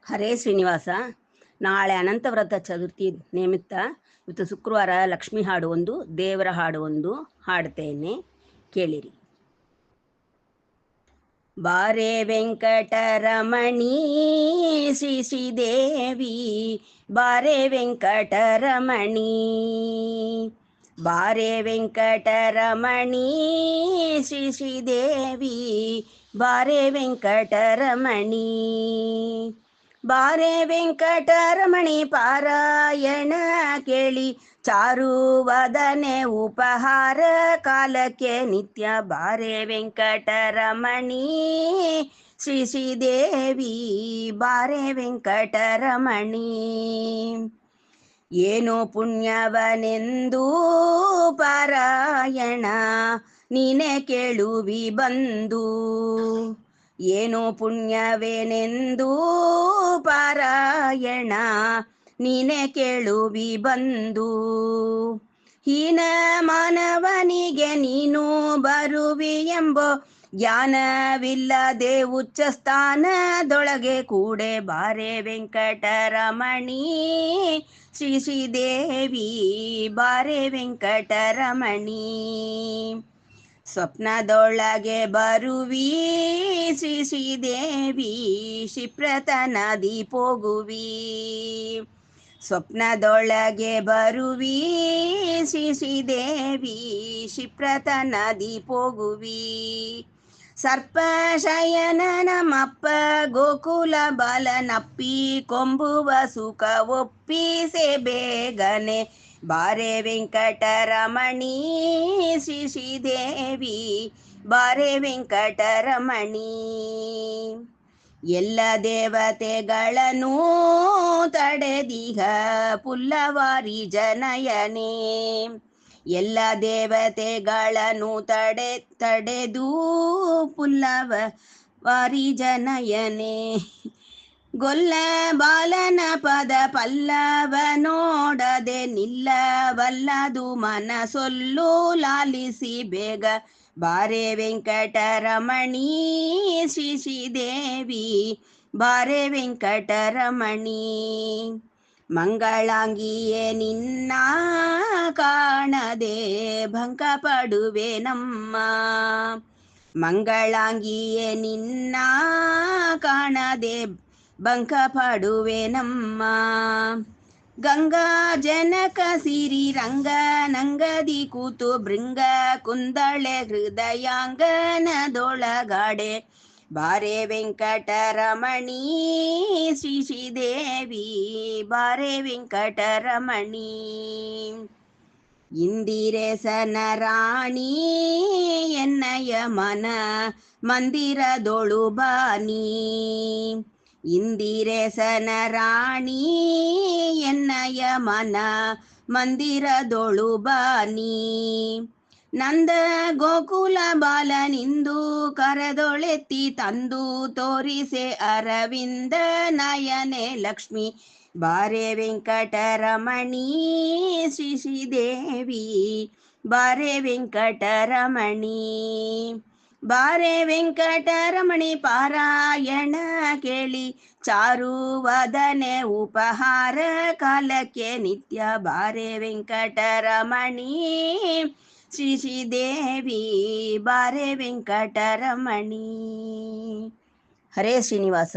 ಹರೇ ಶ್ರೀನಿವಾಸ. ನಾಳೆ ಅನಂತವ್ರತ ಚತುರ್ಥಿ ನಿಮಿತ್ತ ಇವತ್ತು ಶುಕ್ರವಾರ ಲಕ್ಷ್ಮೀ ಹಾಡು ಒಂದು, ದೇವರ ಹಾಡು ಒಂದು ಹಾಡ್ತೇನೆ, ಕೇಳಿರಿ. ಬಾರೆ ವೆಂಕಟರಮಣಿ ಶ್ರೀ ಶ್ರೀದೇವಿ, ಬಾರೆ ವೆಂಕಟರಮಣಿ, ಬಾರೆ ವೆಂಕಟರಮಣಿ ಶ್ರೀ ಶ್ರೀದೇವಿ, ಬಾರೆ ವೆಂಕಟರಮಣಿ, ಬಾರೆ ವೆಂಕಟರಮಣಿ ಪಾರಾಯಣ ಕೇಳಿ, ಚಾರುವದನೆ ಉಪಹಾರ ಕಾಲಕ್ಕೆ ನಿತ್ಯ, ಬಾರೆ ವೆಂಕಟರಮಣಿ ಶ್ರೀ ಶ್ರೀದೇವಿ, ಬಾರೆ ವೆಂಕಟರಮಣಿ. ಏನು ಪುಣ್ಯವನೆಂದು ಪಾರಾಯಣ ನೀನೆ ಕೇಳುವಿ ಬಂದು, ಏನು ಪುಣ್ಯವೇನೆಂದು ಪಾರಾಯಣ ನೀನೆ ಕೇಳುವಿ ಬಂದು, ಹೀನ ಮಾನವನಿಗೆ ನೀನು ಬರುವಿ ಎಂಬೋ ಜ್ಞಾನವಿಲ್ಲದೆ ಉಚ್ಚ ಸ್ಥಾನದೊಳಗೆ ಕೂಡೆ, ಬಾರೆ ವೆಂಕಟರಮಣಿ ಶ್ರೀ ಶ್ರೀದೇವಿ, ಬಾರೆ ವೆಂಕಟರಮಣಿ. ಸ್ವಪ್ನದೊಳಗೆ ಬರುವಿ ಶ್ರೀ ಶ್ರೀದೇವಿ, ಶಿಪ್ರತ ನದಿ ಪೋಗುವಿ, ಸ್ವಪ್ನದೊಳಗೆ ಬರುವಿ ಶ್ರೀ ಶ್ರೀದೇವಿ, ಶಿಪ್ರತ ನದಿ ಪೋಗುವಿ. ಸರ್ಪಶಯನ ನಮ್ಮಪ್ಪ ಗೋಕುಲ ಬಾಲನಪ್ಪಿ ಕೊಂಬುವ ಸುಖ ಒಪ್ಪಿಸೆ ಬೇಗನೆ, ಬಾರೆ ವೆಂಕಟರಮಣಿ ಶ್ರೀ ಶ್ರೀದೇವಿ, ಬಾರೆ ವೆಂಕಟರಮಣಿ. ಎಲ್ಲ ದೇವತೆಗಳನ್ನು ತಡೆದಿಹ ಪುಲ್ಲವಾರಿ ಜನಯನೇ, ಎಲ್ಲ ದೇವತೆಗಳನ್ನು ತಡೆದು ಪುಲ್ಲವಾರಿ ಜನಯನೇ, ಗೊಲ್ಲ ಬಾಲನ ಪದ ಪಲ್ಲವ ನೋಡದೆ ನಿಲ್ಲವಲ್ಲದು ಮನಸೊಲ್ಲು ಲಾಲಿಸಿ ಬೇಗ, ಬಾರೆ ವೆಂಕಟರಮಣಿ ಶ್ರೀ ಶ್ರೀದೇವಿ, ಬಾರೆ ವೆಂಕಟರಮಣಿ. ಮಂಗಳಾಂಗಿಯೇ ನಿನ್ನ ಕಾಣದೆ ಭಂಗ ಪಡುವೆ ನಮ್ಮ, ಮಂಗಳಾಂಗಿಯೇ ನಿನ್ನ ಕಾಣದೆ ಭಂಗ ಪಡುವೆ ನಮ್ಮ, ಗಂಗಾ ಜನಕ ಸಿರಿ ರಂಗ ನಂಗದಿ ಕೂತು ಭೃಂಗ ಕುಂದಳೆ ಹೃದಯಾಂಗನದೊಳಗಾಡೆ, ಬಾರೆ ವೆಂಕಟರಮಣಿ ಶ್ರೀ ಶ್ರೀದೇವಿ, ಬಾರೆ ವೆಂಕಟರಮಣಿ. ಇಂದಿರೇಸನ ರಾಣಿ ಎನ್ನಯ ಮನ ಮಂದಿರದೊಳು ಬಾನಿ, ಇಂದಿರೇಸನ ರಾಣಿ ಎನ್ನಯ ಮನ ಮಂದಿರದೊಳು ಬಾನಿ, ನಂದ ಗೋಕುಲ ಬಾಲನಿಂದು ಕರದೊಳೆತ್ತಿ ತಂದು ತೋರಿಸೆ ಅರವಿಂದ ನಯನೆ ಲಕ್ಷ್ಮಿ, ಬಾರೆ ವೆಂಕಟರಮಣಿ ಶ್ರೀ ಶ್ರೀದೇವಿ, ಬಾರೆ ವೆಂಕಟರಮಣಿ, ಬಾರೆ ವೆಂಕಟರಮಣಿ ಪಾರಾಯಣ ಕೇಳಿ, ಚಾರುವದನೆ ಉಪಹಾರ ಕಾಲಕ್ಕೆ ನಿತ್ಯ, ಬಾರೆ ವೆಂಕಟರಮಣಿ ಶ್ರೀ ಶ್ರೀದೇವಿ, ಬಾರೆ ವೆಂಕಟರಮಣಿ. ಹರೇ ಶ್ರೀನಿವಾಸ.